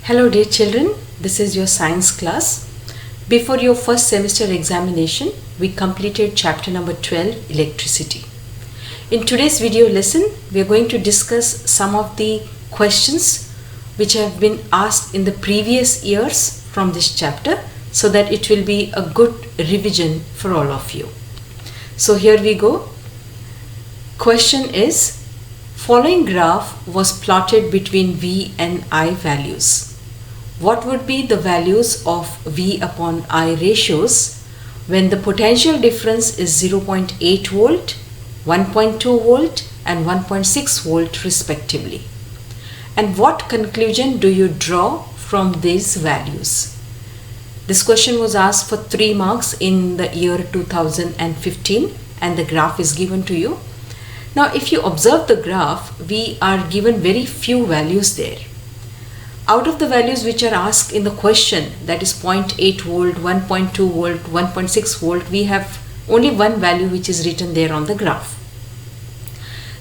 Hello dear children, this is your science class. Before your first semester examination, we completed chapter number 12, electricity. In today's video lesson, we are going to discuss some of the questions which have been asked in the previous years from this chapter so that it will be a good revision for all of you. So here we go. Question is, following graph was plotted between V and I values. What would be the values of V upon I ratios when the potential difference is 0.8 volt, 1.2 volt and 1.6 volt respectively? And what conclusion do you draw from these values? This question was asked for 3 marks in the year 2015 and the graph is given to you. Now if you observe the graph, we are given very few values there. Out of the values which are asked in the question, that is 0.8 volt, 1.2 volt, 1.6 volt, we have only one value which is written there on the graph.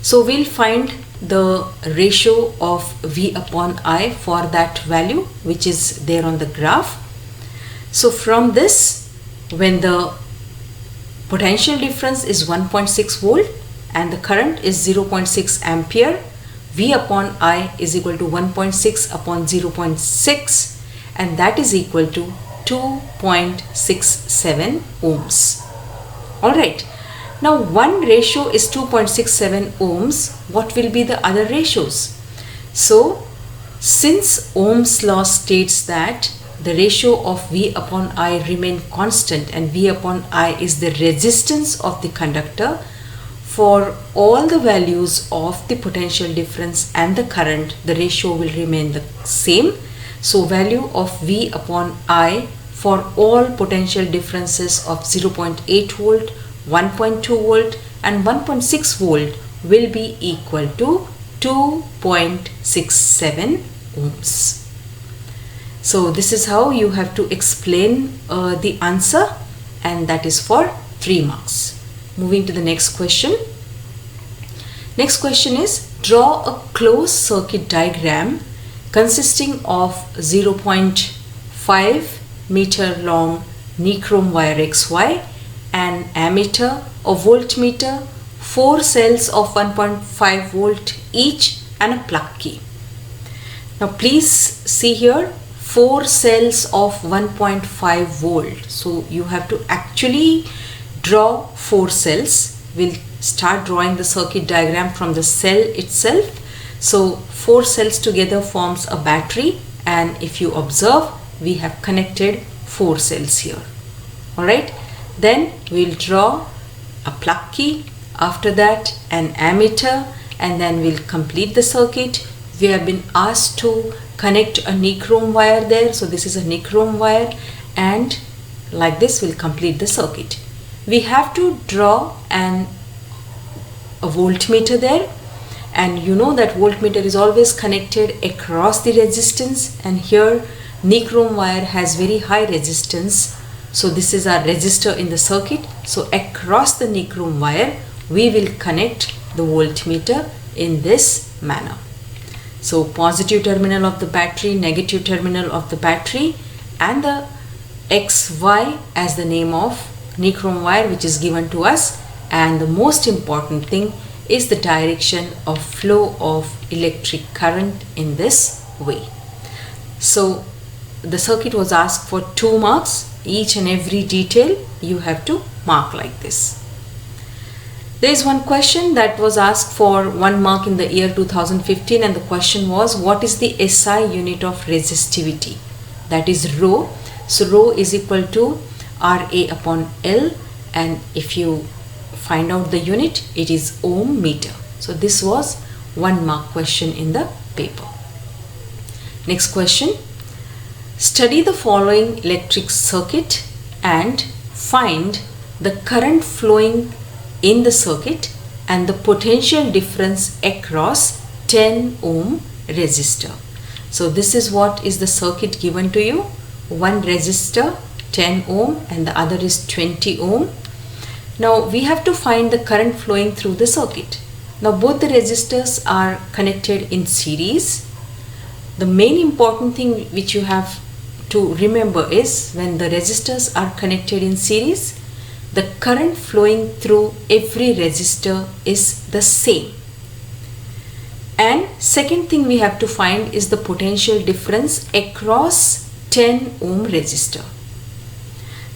So we'll find the ratio of V upon I for that value which is there on the graph. So from this, when the potential difference is 1.6 volt and the current is 0.6 ampere, V upon I is equal to 1.6 upon 0.6 and that is equal to 2.67 ohms. Alright, now one ratio is 2.67 ohms. What will be the other ratios? So, since Ohm's law states that the ratio of V upon I remain constant and V upon I is the resistance of the conductor, for all the values of the potential difference and the current, the ratio will remain the same. So value of V upon I for all potential differences of 0.8 volt, 1.2 volt and 1.6 volt will be equal to 2.67 ohms. So this is how you have to explain the answer, and that is for 3 marks. Moving to the next question. Next question is, draw a closed circuit diagram consisting of 0.5 meter long nichrome wire XY, an ammeter, a voltmeter, 4 cells of 1.5 volt each and a plug key. Now please see here, 4 cells of 1.5 volt. So you have to actually draw 4 cells. We'll start drawing the circuit diagram from the cell itself. So 4 cells together forms a battery, and if you observe, we have connected 4 cells here. Alright, then we'll draw a plug key, after that an ammeter, and then we'll complete the circuit. We have been asked to connect a nichrome wire there, so this is a nichrome wire, and like this we'll complete the circuit. We have to draw a voltmeter there, and you know that voltmeter is always connected across the resistance, and here nichrome wire has very high resistance, so this is our resistor in the circuit. So across the nichrome wire we will connect the voltmeter in this manner. So positive terminal of the battery, negative terminal of the battery, and the XY as the name of nichrome wire which is given to us, and the most important thing is the direction of flow of electric current in this way. So the circuit was asked for 2 marks. Each and every detail you have to mark like this. There is one question that was asked for 1 mark in the year 2015, and the question was, what is the SI unit of resistivity? That is rho. So rho is equal to RA upon L, and if you find out the unit, it is ohm meter. So this was 1 mark question in the paper. Next question. Study the following electric circuit and find the current flowing in the circuit and the potential difference across 10 ohm resistor. So this is what is the circuit given to you. One resistor 10 ohm and the other is 20 ohm. Now we have to find the current flowing through the circuit. Now both the resistors are connected in series. the main important thing which you have to remember is when the resistors are connected in series, the current flowing through every resistor is the same. And second thing we have to find is the potential difference across 10 ohm resistor.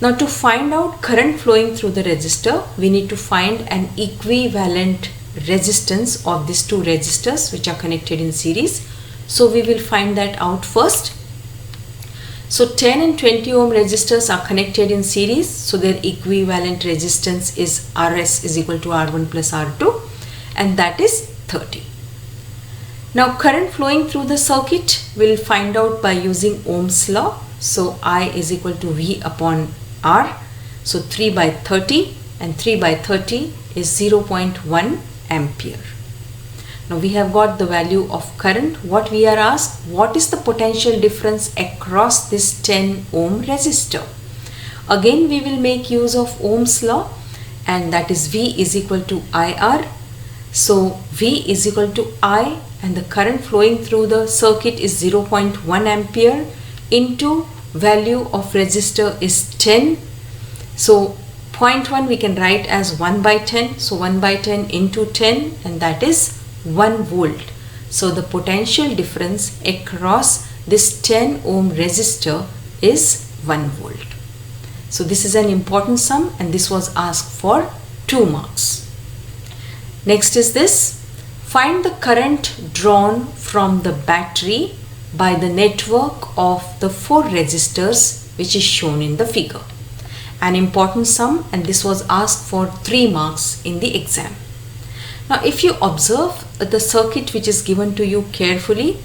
Now to find out current flowing through the resistor, we need to find an equivalent resistance of these two resistors which are connected in series. So we will find that out first. So 10 and 20 ohm resistors are connected in series, so their equivalent resistance is Rs is equal to R1 plus R2, and that is 30. Now current flowing through the circuit we'll find out by using Ohm's law. So I is equal to V upon R. So 3 by 30, and 3 by 30 is 0.1 ampere. Now we have got the value of current. What we are asked, what is the potential difference across this 10 ohm resistor? Again we will make use of Ohm's law, and that is V is equal to IR. So V is equal to I, and the current flowing through the circuit is 0.1 ampere into value of resistor is 10. So 0.1 we can write as 1 by 10. So 1 by 10 into 10, and that is 1 volt. So the potential difference across this 10 ohm resistor is 1 volt. So this is an important sum, and this was asked for 2 marks. Next is this. Find the current drawn from the battery by the network of the 4 resistors which is shown in the figure. An important sum, and this was asked for 3 marks in the exam. Now if you observe the circuit which is given to you carefully,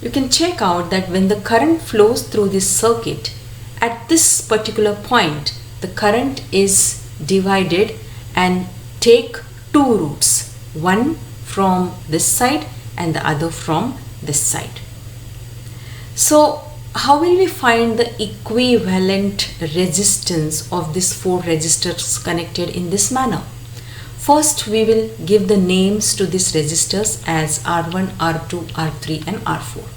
you can check out that when the current flows through this circuit, at this particular point the current is divided and take 2 routes, one from this side and the other from this side. So how will we find the equivalent resistance of these 4 resistors connected in this manner? First we will give the names to these resistors as R1, R2, R3 and R4.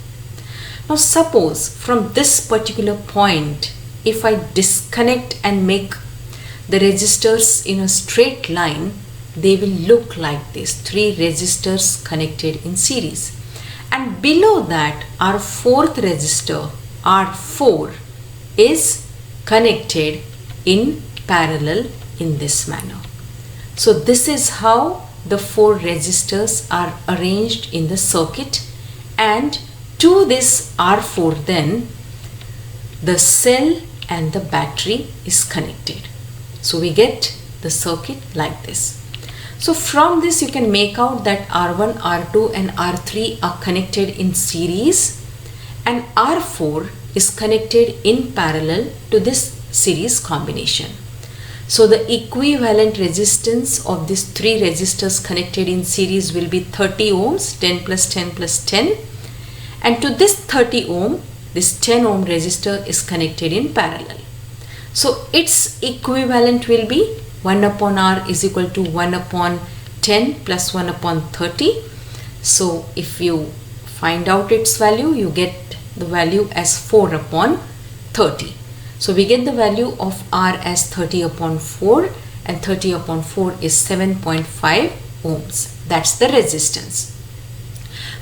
Now suppose from this particular point, if I disconnect and make the resistors in a straight line, they will look like this, 3 resistors connected in series. And below that our 4th resistor, R4, is connected in parallel in this manner. So this is how the 4 resistors are arranged in the circuit, and to this R4 then the cell and the battery is connected. So we get the circuit like this. So from this you can make out that R1, R2 and R3 are connected in series, and R4 is connected in parallel to this series combination. So the equivalent resistance of these 3 resistors connected in series will be 30 ohms, 10 plus 10 plus 10. And to this 30 ohm, this 10 ohm resistor is connected in parallel. So its equivalent will be 1 upon R is equal to 1 upon 10 plus 1 upon 30. So if you find out its value, you get the value as 4 upon 30. So we get the value of R as 30 upon 4, and 30 upon 4 is 7.5 ohms. That's the resistance.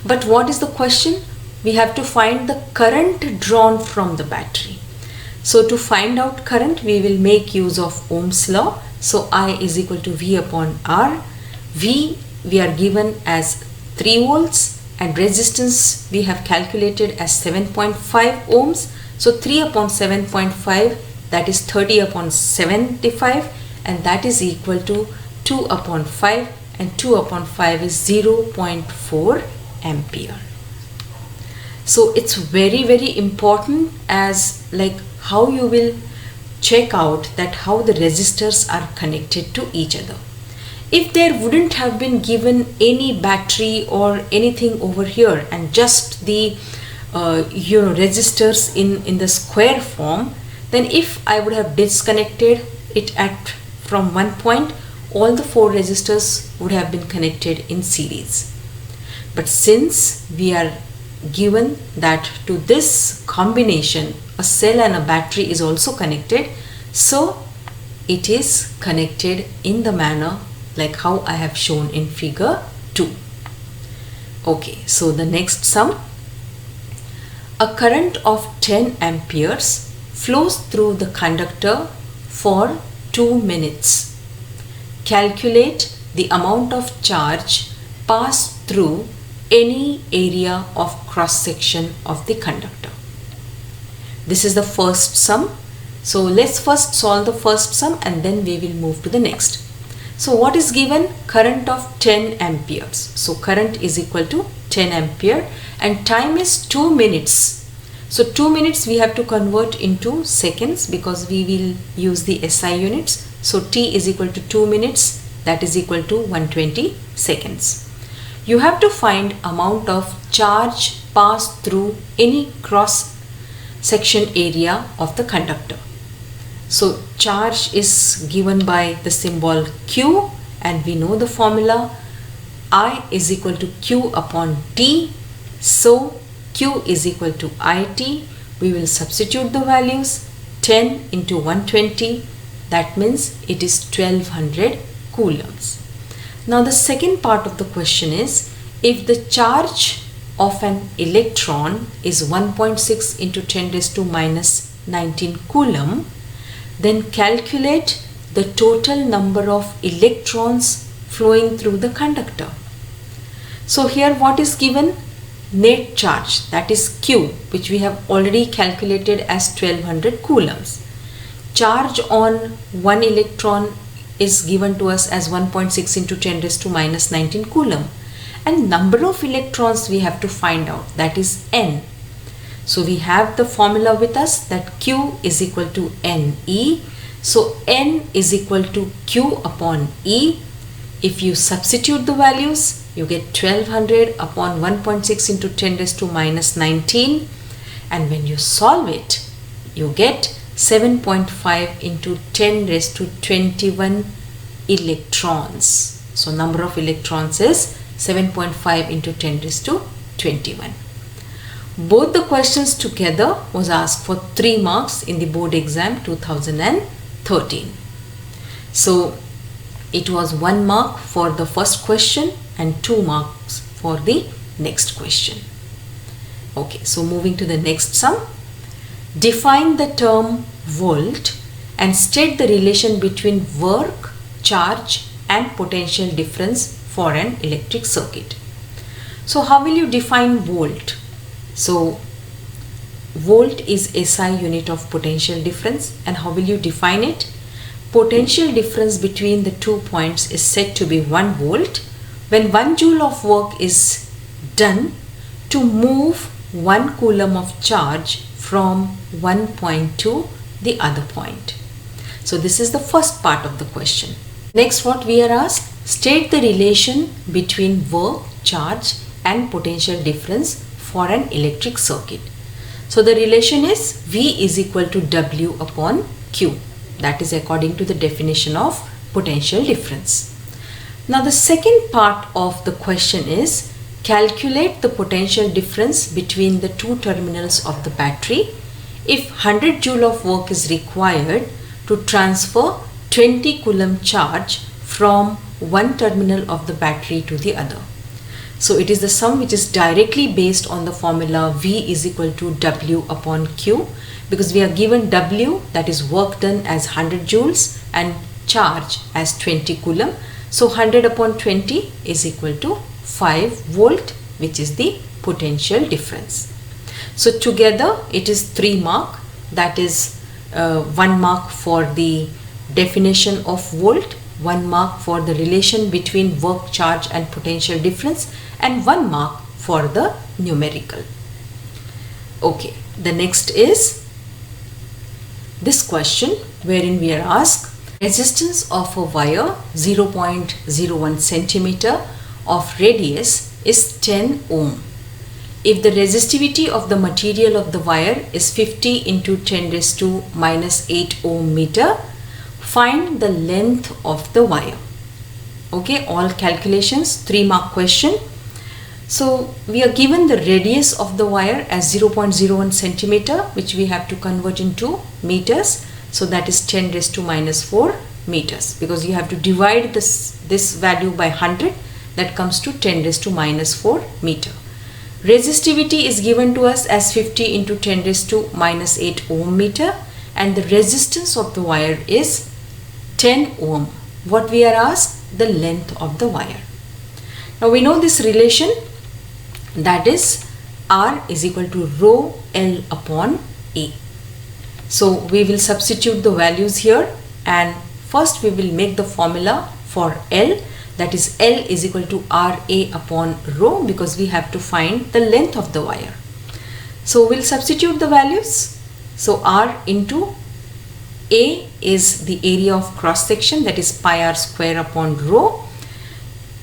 But what is the question? We have to find the current drawn from the battery. So to find out current, we will make use of Ohm's law. So I is equal to V upon R. V we are given as 3 volts, and resistance we have calculated as 7.5 ohms. So 3 upon 7.5, that is 30 upon 75, and that is equal to 2 upon 5, and 2 upon 5 is 0.4 ampere. So it's very, very important as like how you will check out that how the resistors are connected to each other. If there wouldn't have been given any battery or anything over here and just the resistors in the square form, then if I would have disconnected it from one point, all the 4 resistors would have been connected in series. But since we are given that to this combination a cell and a battery is also connected, so it is connected in the manner like how I have shown in figure 2. Okay, so the next sum. A current of 10 amperes flows through the conductor for 2 minutes. Calculate the amount of charge passed through any area of cross section of the conductor. This is the first sum. So let's first solve the first sum and then we will move to the next. So what is given? Current of 10 amperes. So current is equal to 10 ampere and time is 2 minutes. So 2 minutes we have to convert into seconds because we will use the SI units. So T is equal to 2 minutes, that is equal to 120 seconds. You have to find amount of charge passed through any cross section area of the conductor. So charge is given by the symbol Q and we know the formula I is equal to Q upon T. So Q is equal to IT. We will substitute the values. 10 into 120, that means it is 1200 coulombs. Now the second part of the question is, if the charge of an electron is 1.6 into 10 raised to minus 19 coulomb, then calculate the total number of electrons flowing through the conductor. So here what is given? Net charge, that is Q, which we have already calculated as 1200 coulombs. Charge on one electron is given to us as 1.6 into 10 raised to minus 19 coulomb. And number of electrons we have to find out, that is N. So we have the formula with us that Q is equal to NE. So N is equal to Q upon E. If you substitute the values, you get 1200 upon 1.6 into 10 raised to minus 19. And when you solve it, you get 7.5 into 10 raised to 21 electrons. So number of electrons is 7.5 into 10 raised to 21. Both the questions together was asked for 3 marks in the board exam 2013. So it was 1 mark for the first question and 2 marks for the next question. Okay, so moving to the next sum. Define the term volt and state the relation between work, charge and potential difference for an electric circuit. So how will you define volt? So volt is SI unit of potential difference, and how will you define it? Potential difference between the 2 points is said to be 1 volt when 1 joule of work is done to move 1 coulomb of charge from one point to the other point. So this is the first part of the question. Next, what we are asked? State the relation between work, charge and potential difference for an electric circuit. So the relation is V is equal to W upon Q. That is according to the definition of potential difference. Now the second part of the question is calculate the potential difference between the 2 terminals of the battery if 100 joule of work is required to transfer 20 coulomb charge from one terminal of the battery to the other. So it is the sum which is directly based on the formula V is equal to W upon Q, because we are given W, that is work done, as 100 joules and charge as 20 coulomb. So 100 upon 20 is equal to 5 volt, which is the potential difference. So together it is 3 mark, that is 1 mark for the definition of volt, 1 mark for the relation between work, charge and potential difference, and 1 mark for the numerical. Okay, the next is this question wherein we are asked resistance of a wire 0.01 centimeter of radius is 10 ohm. If the resistivity of the material of the wire is 50 into 10 raised to minus 8 ohm meter, find the length of the wire. Okay, all calculations, 3 mark question. So we are given the radius of the wire as 0.01 centimeter, which we have to convert into meters. So that is 10 raised to minus 4 meters, because you have to divide this value by 100. That comes to 10 raised to minus 4 meter. Resistivity is given to us as 50 into 10 raised to minus 8 ohm meter, and the resistance of the wire is 10 ohm. What we are asked? The length of the wire. Now we know this relation, that is R is equal to rho L upon A. So we will substitute the values here, and first we will make the formula for L, that is L is equal to RA upon rho, because we have to find the length of the wire. So we'll substitute the values. So R into A is the area of cross section, that is pi r square upon rho.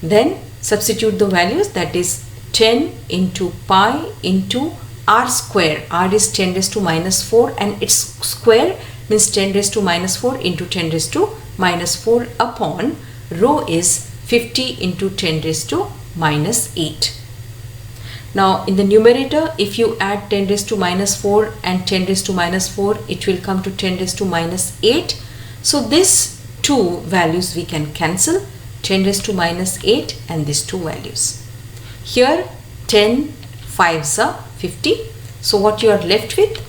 Then substitute the values, that is 10 into pi into r square. R is 10 raised to minus 4 and its square means 10 raised to minus 4 into 10 raised to minus 4 upon rho is 50 into 10 raised to minus 8. Now in the numerator, if you add 10 raised to minus 4 and 10 raised to minus 4, it will come to 10 raised to minus 8. So these two values we can cancel, 10 raised to minus 8 and these two values. Here 10 5s are 50. So what you are left with?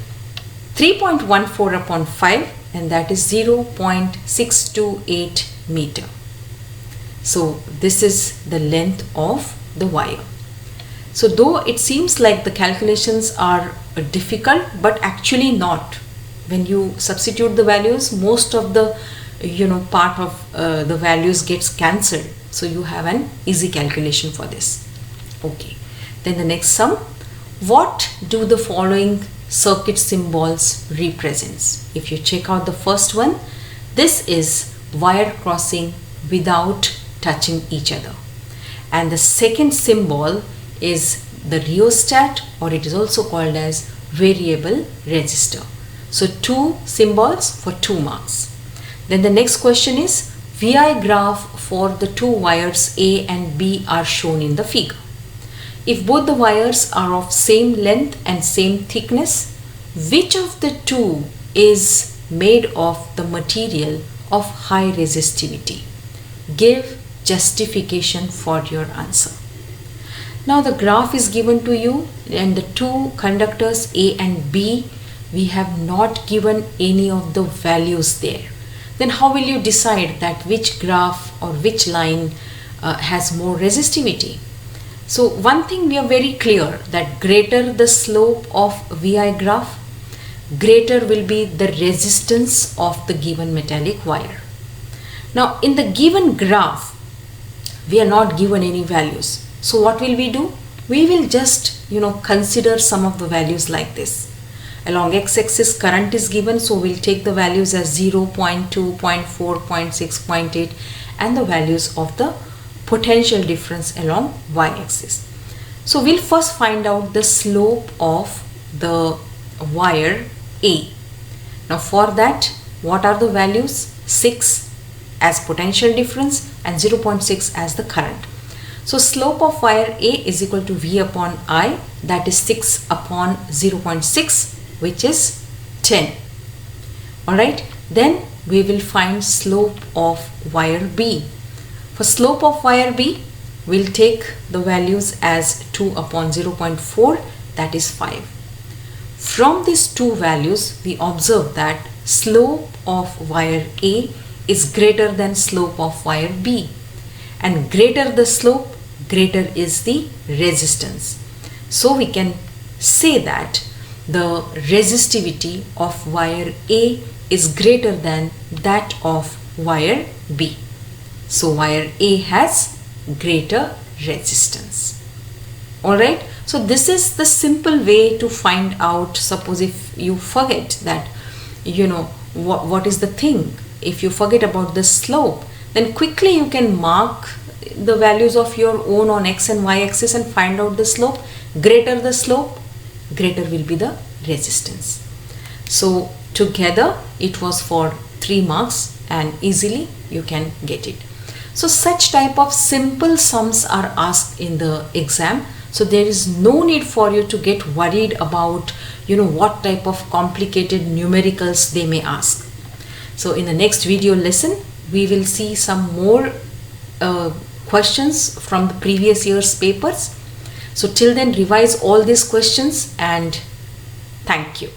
3.14 upon 5, and that is 0.628 meter. So this is the length of the wire. So though it seems like the calculations are difficult, but actually not. When you substitute the values, most of the part of the values gets cancelled. So you have an easy calculation for this. Okay. Then the next sum. What do the following circuit symbols represents? If you check out the first one, this is wire crossing without touching each other. And the second symbol is the rheostat, or it is also called as variable resistor. So two symbols for 2 marks. Then the next question is VI graph for the two wires A and B are shown in the figure. If both the wires are of same length and same thickness, which of the two is made of the material of high resistivity? Give justification for your answer. Now the graph is given to you, and the two conductors A and B, we have not given any of the values there. Then how will you decide that which graph or which line has more resistivity? So one thing we are very clear, that greater the slope of VI graph, greater will be the resistance of the given metallic wire. Now in the given graph, we are not given any values. So what will we do? We will just consider some of the values like this. Along x-axis current is given, so we'll take the values as 0, 0.2, 0.4, 0.6, 0.8 and the values of the potential difference along y-axis. So we'll first find out the slope of the wire A. Now for that, what are the values? 6 as potential difference and 0.6 as the current. So slope of wire A is equal to V upon I, that is 6 upon 0.6, which is 10. Alright, then we will find slope of wire B. For slope of wire B, we'll take the values as 2 upon 0.4, that is 5. From these two values, we observe that slope of wire A is greater than slope of wire B, and greater the slope, greater is the resistance. So we can say that the resistivity of wire A is greater than that of wire B. So wire A has greater resistance. Alright, so this is the simple way to find out. Suppose if you forget that, what is the thing, if you forget about the slope, then quickly you can mark the values of your own on x and y axis and find out the slope. Greater the slope, greater will be the resistance. So together it was for 3 marks and easily you can get it. So such type of simple sums are asked in the exam. So there is no need for you to get worried about what type of complicated numericals they may ask. So in the next video lesson we will see some more questions from the previous year's papers. So till then, revise all these questions, and thank you.